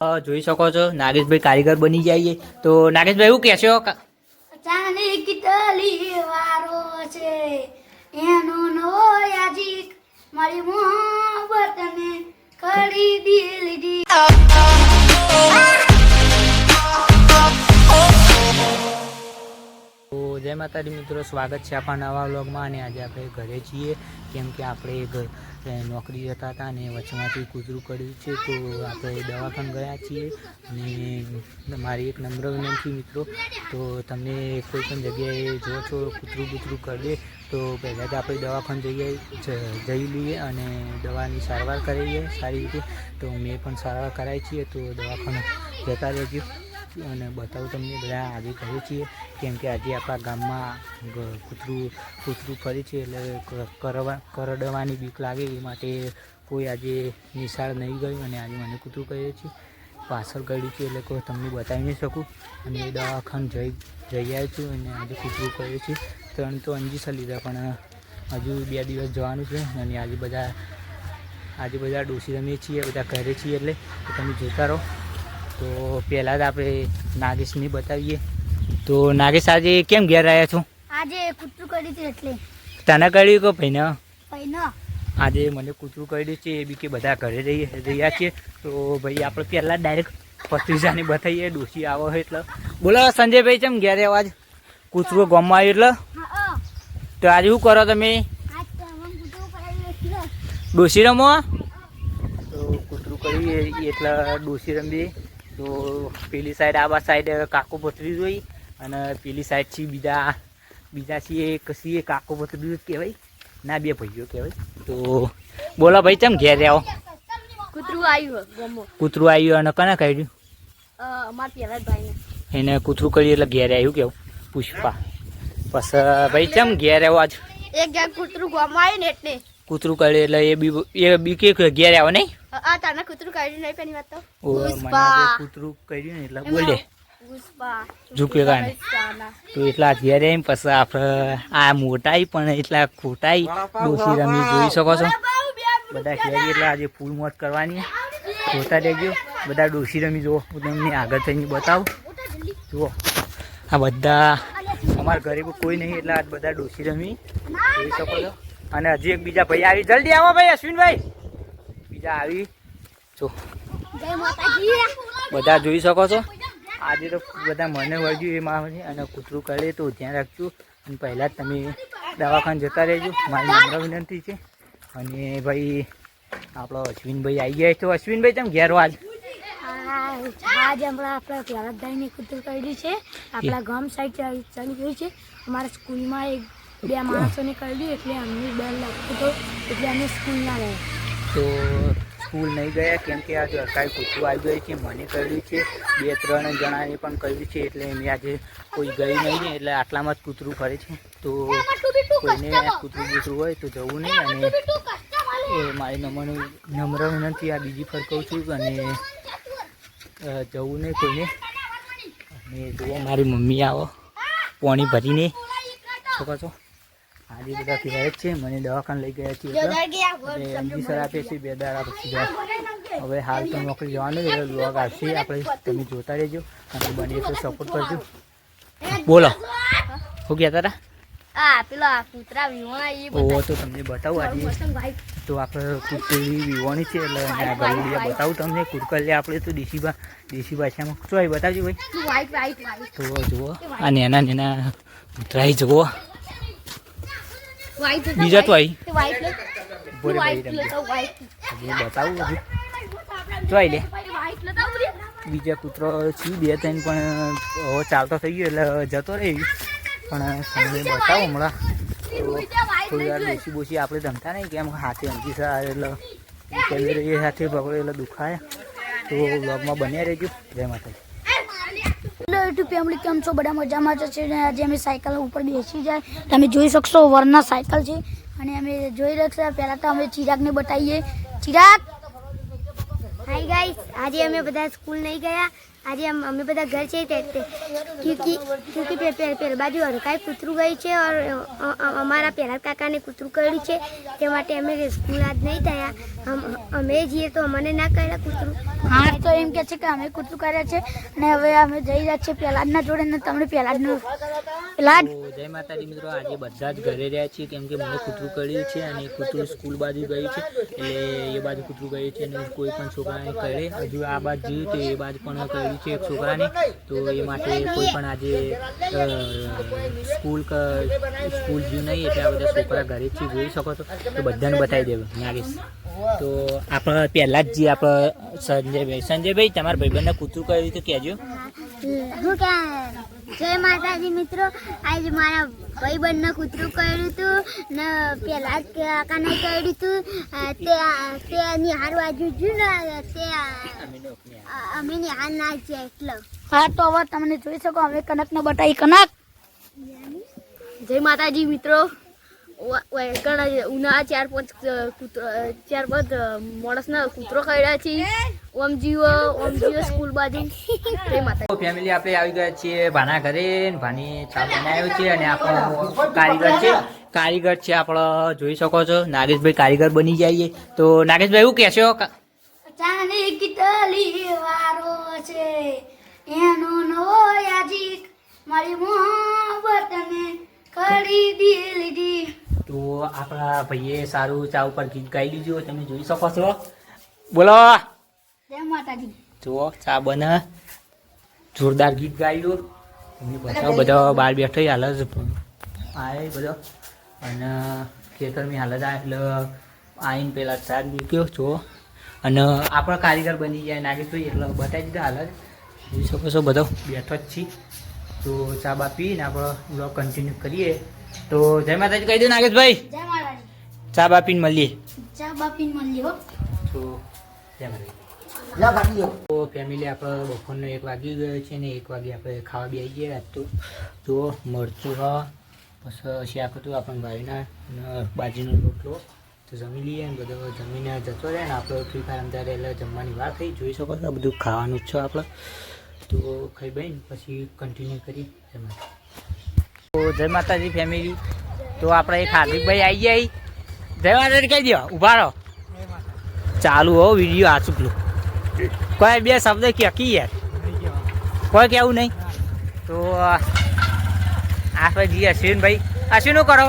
જોઈ શકો છો નાગેશભાઈ કારીગર બની જઈએ તો નાગેશભાઈ એવું કહેશો ચાની કીટલી વારો છે એનો નો યાજીક મારી મોહબ્બતને ખરીદી લીધી। તો જય માતાજી મિત્રો, સ્વાગત છે આપણા નવા વ્લોગમાં। અને આજે આપણે ઘરે છીએ કેમ કે આપણે નોકરી જતા હતા અને વચમાંથી કૂતરું કર્યું છે તો આપણે દવાખાને ગયા છીએ। અને મારી એક નમ્ર વિનંતી મિત્રો, તો તમને કોઈ પણ જગ્યાએ જો છો કૂતરું કરી દે તો પહેલાં જ આપણે દવાખાને જઈ લઈએ અને દવાની સારવાર કરાવીએ સારી રીતે। તો મેં પણ સારવાર કરાવી છીએ તો દવાખાને જતા રહેજો અને બતાવું તમને બધા આજે કરીએ છીએ કેમ કે આજે આપણા ગામમાં કૂતરું ફરે છે એટલે કરડવાની બીક લાગે એ માટે કોઈ આજે નિશાળ નહીં ગયું અને આજે મને કૂતરું કહે છે પાછળ ગળ્યું છે એટલે કોઈ તમને બતાવી નહીં શકું। અને દવાખાને જઈ આવ્યો છું અને આજે કૂતરું કહે છે 3 તો અંજીસા લીધા પણ હજુ 2 દિવસ જવાનું છે। અને આજે બધા ડોસી રમીએ છીએ, બધા ઘરે છીએ એટલે તમે જોતા રહો। તો પહેલાં જ આપણે નાગેશને બતાવીએ। તો નાગેશ આજે કેમ ઘેર આવ્યા છો? આજે કૂતરું કરી હતી એટલે તને કર્યું કે ભાઈને? ભાઈનો આજે મને કૂતરું કર્યું છે એ બી કે બધા ઘરે રહ્યા છીએ તો ભાઈ આપણે પહેલાં જ ડાયરેક્ટ પત્રીજાને બતાવીએ ડોસી આવો એટલે બોલો સંજયભાઈ કેમ ઘેર આવ્યા? આજ કૂતરું ગામમાં આવ્યું એટલે તો આજે શું કરો તમે? ડોસી રમો? તો કૂતરું કરીએ એટલે ડોસી રમીએ। તો પેલી સાઈડ આવા સાઈડ કાકો પથરી જોઈ અને પેલી સાઈડ છે બીજા છીએ કશી કાકો પથરી કહેવાય ના, 2 ભાઈઓ કહેવાય। તો બોલો ભાઈ ચમ ઘેર આવો? કૂતરું આવ્યું કૂતરું આવ્યું અને કને કાઢ્યું? અમારા પહેલા ભાઈને એને કૂતરું કર્યું એટલે ઘેર આવ્યું કેવું પુષ્પા? પછી ભાઈ ચમ ઘેર આવો આજ? એક જણ કૂતરું ગામમાં આવ્યું ને એટલે કૂતરું કર્યું એટલે એ બી કે ઘેર આવો નહીં? તને કૂતરું કાઢ્યું નહીં પેલી વાત તો કૂતરું કર્યું ને એટલે બોલે પુષ્પા ઝૂકે કાને તો એટલા ઘેર એમ પછી આપણે આ મોટાઈ પણ એટલા ખોટાઈ ડોસી રમી જોઈ શકો છો બધા ઘેર એટલે આજે ફૂલ મોજ કરવાની જોતા રહેજો બધા ડોસી રમી જુઓ હું તમને આગળ થઈને બતાવું। જુઓ આ બધા અમારા ઘરે કોઈ નહીં એટલે આ બધા ડોસી રમી જોઈ શકો છો। અને હજી એક બીજા ભાઈ આવી, જલ્દી આવો ભાઈ અશ્વિનભાઈ, બીજા આવી જો બધા જોઈ શકો છો। આજે તો બધા મને વળગ્યું એમાં અને કૂતરું કરે તો ધ્યાન રાખજો અને પહેલાં જ તમે દવાખાને જતા રહેજો મારી નમ્ર વિનંતી છે। અને ભાઈ આપણો અશ્વિનભાઈ આવી ગયા તો અશ્વિનભાઈ તમે ઘેર આજ? આજે હમણાં આપણા ભરતભાઈને કૂતરું કર્યું છે આપણા ગામ સાઈડ ચાલી ગયું છે। અમારા સ્કૂલમાં 1-2 માણસોને કર્યું એટલે અમને ડર લાગતો હતો એટલે અમે સ્કૂલ ના ગયા। તો સ્કૂલ નહીં ગયા કેમ કે આજે અકાઈ કૂતરું આવી ગયું છે, મને કર્યું છે, 2-3 જણાને પણ કર્યું છે એટલે મેં આજે કોઈ ગઈ નહીં ને એટલે આટલામાં જ કૂતરું ફરે છે। તો કોઈને કૂતરું હોય તો જવું નહીં અને એ મારી નમ્ર વિનંતી આ બીજી ફર કહું છું અને જવું નહીં કોઈને। અને જુઓ મારી મમ્મી આવો પાણી ભરીને શકો છો આજે બધા ઘેર જ છે, મને દવાખાને લઈ ગયા છીએ એટલે અંજીસર આપે છે 2 દાડા પછી હવે હાલ તો નોકરી જવાનું એટલે વ્લોગ આવશે આપણે તમે જોતા રહેજો અને બને તો સપોર્ટ કરજો। બોલો શું કહેતા હતા? તો તમને બતાવું આજે તો આપણે કૂતરી વિવોની છે એટલે ગલુડિયા બતાવું તમને કુરકલિયા આપણે તો દેશી ભાષામાં શું આવી બતાવજો ભાઈ। તો જુઓ આ નાના કૂતરાઈ જુઓ બીજા તો આવી બતાવું હજુ તો આવી લે બીજા કૂતરો છે 2-3 પણ હવે ચાલતો થઈ ગયો એટલે જતો રહે પણ તમને બતાવો હમણાં તો થોડી વાર બોસી આપણે જમતા નહીં કેમ હાથે અંજીસા એટલે કેમેરે એ હાથે પકડે એટલે દુખાય। તો વ્લોગમાં બન્યા રહેજો। જય માતાજી। યુટ્યુબ ફેમિલી કેમ છો? બધા મજામાં છે ને આજે અમે સાયકલ ઉપર બેસી જાય તમે જોઈ શકશો વરના સાયકલ છે અને અમે જોઈ શકશો પહેલાં તો અમે ચિરાગને બતાવીએ। ચિરાગ, હાય ગાઈસ, આજે અમે બધા સ્કૂલ નહીં ગયા આજે અમે બધા ઘર છે क्योंकि પેલા બાજુ હરકાઈ કૂતરું ગઈ છે और અમારા પહેલા કાકાને કૂતરું કર્યું છે તે માટે અમે સ્કૂલ આજ નહીં થયા અમે જઈએ તો અમને ના કર્યા કૂતરું હા તો એમ કે છે કે અમે કૂતરું કર્યા છે અને હવે અમે જઈ રહ્યા છીએ પહેલાના જોડે ને તમને પહેલાનું પેલા જય માતાજી મિત્રો, આજે બધા જ ઘરે રહ્યા છીએ કેમ કે મને કૂતરું કર્યું છે અને કૂતરું સ્કૂલ બાજુ ગયું છે એટલે એ બાજુ કૂતરું ગયું છે અને કોઈ પણ છોકરાને કરે હજુ આ બાજુ જોયું તો એ બાજુ પણ કર્યું છે એક છોકરાને, તો એ માટે કોઈ પણ આજે સ્કૂલ જ્યું નહીં એટલે આ બધા છોકરા ઘરેથી જોઈ શકો છો તો બધાને બતાવી દેવું નાગેશ. તો આપણે પહેલાં જ જે આપણે સંજયભાઈ તમારા ભાઈબંધને કૂતરું કર્યું તો કહેજો. હું ક્યાં જય માતાજી મિત્રો, આજે મારા ભાઈબંધને કૂતરું કર્યું હતું ને પેલા જ કાકાને કર્યું હતું તે નિહાર બાજુ જોયું ને તે અમે નિહાર ના છે એટલે. હા તો હવે તમને જોઈ શકો અમે કનકને બતાવી. કનક જય માતાજી મિત્રો, ઉના ચાર પાંચ માણસના કૂતરો કર્યા છે ઓમજીઓ સ્કૂલ બાજુ. ફેમિલી આપણે આવી ગયા છીએ ભાના ઘરે, ભાની ચા બનાવ્યો છે અને આપણો કારીગર છે આપણો જોઈ શકો છો નાગેશભાઈ કારીગર બની જઈએ. તો નાગેશભાઈ એવું કહેશો? ચાની કિટલી વારો છે એનો નવો યાજીક મારી મોહબ્બતને ખરીદી લીધી. તો આપણા ભાઈએ સારું ચા ઉપર ગીત ગાઈ દીધું તમે જોઈ શકો છો. બોલો જય માતાજી. જુઓ ચા બને જોરદાર ગીત ગાયું તમને બતાવો. બધો બહાર બેઠો હાલ જ આવે બધો અને ખેતરની હાલત આવે એટલે આવીને પેલા ચા મૂક્યો જુઓ અને આપણો કારીગર બની જાય નાગેશભાઈ એટલે બતાવી દીધા હાલ જ જોઈ શકો છો. બધો બેઠો જ છીએ તો ચા બા પીને આપણે બ્લોગ કન્ટિન્યુ કરીએ. તો જય માતાજી કહી દો નાગેશભાઈ. જય માતાજી. ચા બા પીને મળીએ. ચા બાપીને મળ્યો. તો જય માતાજી. તો ફેમિલી આપણે બપોરનો 1 વાગી ગયો છે ને 1 વાગે આપણે ખાવા બેસી ગયા. આજ તો જો મરચું હા પછી શાક હતું આપણને ભાઈના અને બાજીનો રોટલો તો જમી લઈએ ને બધો જમીને જતો રહે ને આપણે ફ્રી ફાયર રમતા રહે એટલે જમવાની વાર થઈ. જોઈ શકો છો બધું ખાવાનું જ છે આપણે. તો ખાઈ બહીને પછી કન્ટિન્યુ કરી. જય માતાજી. તો જય માતાજી ફેમિલી. તો આપણે એક હાર્દિકભાઈ આવી જાય. જય માતાજી કહી દો. ઊભા રહો ચાલુ હો વિડીયો આ ચૂકલું કોઈ બે શબ્દ ક્યાંકી યાર કોઈ કેવું નહીં. તો આપણે જી અશ્વિનભાઈ અશ્વિન કરો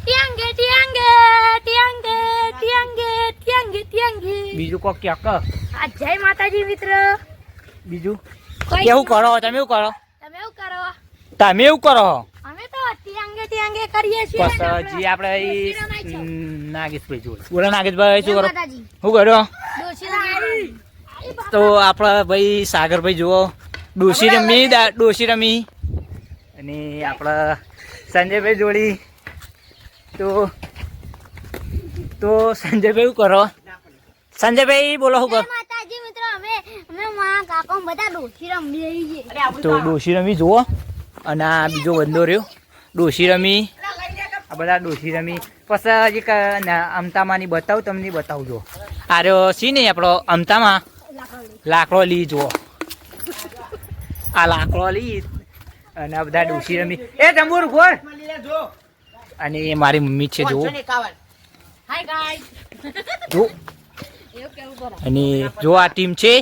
ટિયાંગે ટિયાંગે ટિયાંગે ટિયાંગે ટિયાંગે ટિયાંગે. બીજું કોક ક્યાંક કહો. આ જય માતાજી મિત્ર. બીજું કેવું કરો તમે? એવું કરો તમે એવું કરો? તમે એવું કરો? અમે તો ટિયાંગે ટિયાંગે કરીએ છીએ. પછી આપણે નાગેશભાઈ જોડે બોલો. નાગેશભાઈ શું કરો? માતાજી શું કરો? ડોશી તો આપણા ભાઈ સાગરભાઈ જુઓ ડોશી રમી અને આપણા સંજયભાઈ જોડી. તો સંજયભાઈ શું કરો? સંજયભાઈ બોલો શું કરો? માતાજી મિત્રો અમે મારા કાકા બધા ડોશી રમી રહી છે. તો ડોશી રમી જુઓ અને આ બીજો બંદો રહ્યો ડોશી રમી. આ બધા ડોશી રમી પછી હજી અમતામાંની બતાવું તમને બતાવજો. આ રહ્યો સી નહીં આપણો અમતામાં લાકડો લી જુઓ. આ લાકડો લી અને આ બધા ડોશી રમી. એ તંબુર ખોર અને એ મારી મમ્મી છે જુઓ. જો અને જો આ ટીમ છે.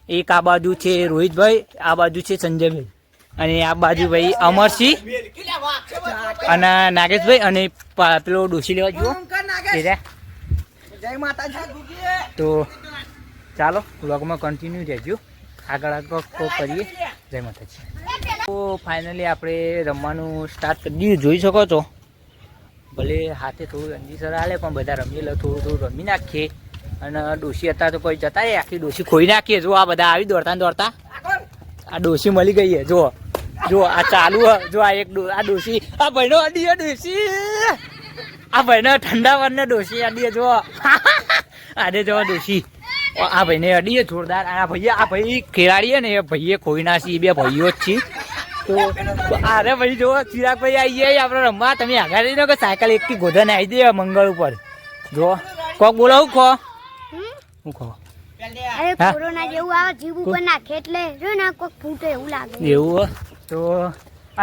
એક આ બાજુ છે રોહિતભાઈ, આ બાજુ છે સંજયભાઈ અને આ બાજુ ભાઈ અમરસિંહ અને નાગેશભાઈ અને પેલો ડોસી લેવા જુઓ. તો ચાલો વ્લોગમાં કન્ટિન્યુ રહેજો. આગળ કરીએ. જય માતાજી. તો ફાઇનલી આપણે રમવાનું સ્ટાર્ટ કરી દીધું જોઈ શકો છો. ભલે હાથે થોડું અંજીસર હાલે પણ બધા રમી લે થોડું રમી નાખીએ. અને ડોશી હતા તો કોઈ જતા રહે આખી ડોશી ખોઈ નાખીએ. જો આ બધા આવી દોડતા આ ડોશી મળી ગઈ છે. જો આ ચાલુ જો આ એક આ ડોશી આ ભાઈનો અડી ડોશી આ ભાઈનો ઠંડા વરને ડોશી અડીએ જો આને જો ડોશી આ ભાઈને અડીએ જોરદાર. આ ભાઈ ખેલાડીએ ને એ ભાઈએ ખોઈ નાખી. બે ભાઈઓ જ છીએ. તો અરે ભાઈ જો ચિરાગભાઈ આવી જાય આપણે રમવા. તમે આગળ જઈને કે સાયકલ એકથી ગોધન આવી દે મંગળ ઉપર. જો કોક બોલો હું ખો અરે હા? કોરોના જેવું આવે જીવ ઉપર નાખે એટલે જો ને કોક ફૂટે એવું લાગે. એવું હો? તો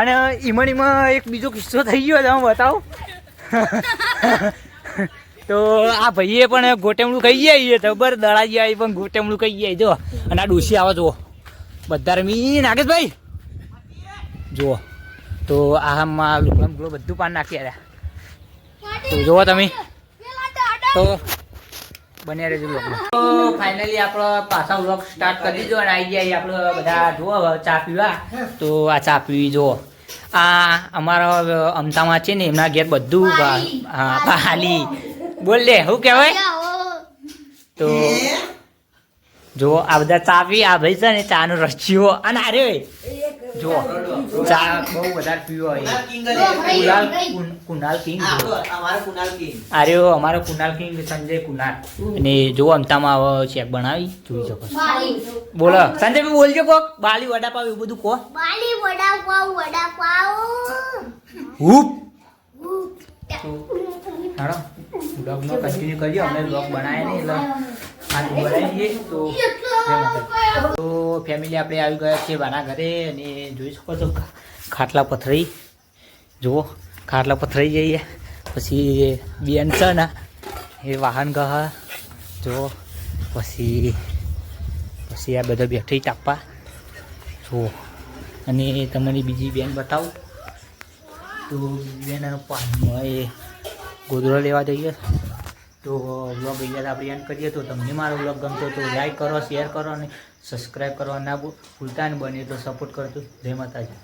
અને ઈમણીમાં એક બીજો કિસ્સો થઈ ગયો છે, હું બતાવું. તો આ ભાઈએ પણ ગોટેમડું કહી ગયા જબર દળાજી આવી પણ ગોટેમડું કહી ગયા જો. અને આ ડોસી આવે જુઓ બધા રમી. નાગેશભાઈ જુઓ તો આમાં લુકડમ બધું પાન નાખી આવ્યા. તો જુઓ તમે તો બન્યા રહેજો લોકો. તો ફાઇનલી આપણો પાછા વ્લોગ સ્ટાર્ટ કરી દીધો અને આવી ગયા આપણે બધા જુઓ ચા પીવા. તો આ ચા પીવી જુઓ. આ અમારા અમતામાં છે ને એમના ઘેર બધું હાલી બોલ લે શું કહેવાય. તો જો આ બધા ચા પી. આ ભાઈ છે ને ચાનો રસ્યો અને અરે જો ચા બહુ વધારે પીવો હોય. કુનાલ કિંગ અરે અમારો કુનાલ કિંગ સંજય કુનાલ. અને જો અમતામાં હવે ચેક બનાવી જોઈ શકો છો. બોલો સંજયભાઈ બોલજો કોક. બાલી વડાપાવ એવું બધું કહો. બાલી વડાપાવ હૂપ હાલો બ્લોગનો કન્ટિન્યુ કરજો. અમે બ્લોગ બનાવ્યા નહીં એટલે આ બનાવી દઈએ. તો ફેમિલી આપણે આવી ગયા છીએ બાના ઘરે અને જોઈ શકો છો ખાટલા પથરાઈ. જુઓ ખાટલા પથરાઈ જઈએ. પછી બેન છે ને એ વાહન ગહ જુઓ. પછી આ બધા બેઠી તાપવા જુઓ. અને તમને બીજી બેન બતાવું તો બેન પાનમાં એ ગોદડો લેવા જઈએ. તો વ્લોગ અહીંયા આપણે એન્ડ કરીએ. તો તમને મારો વ્લોગ ગમતો તો લાઈક કરો, શેર કરો અને સબસ્ક્રાઈબ કરવા ના ભૂલતા. ને બને તો સપોર્ટ કરજો. જય માતાજી.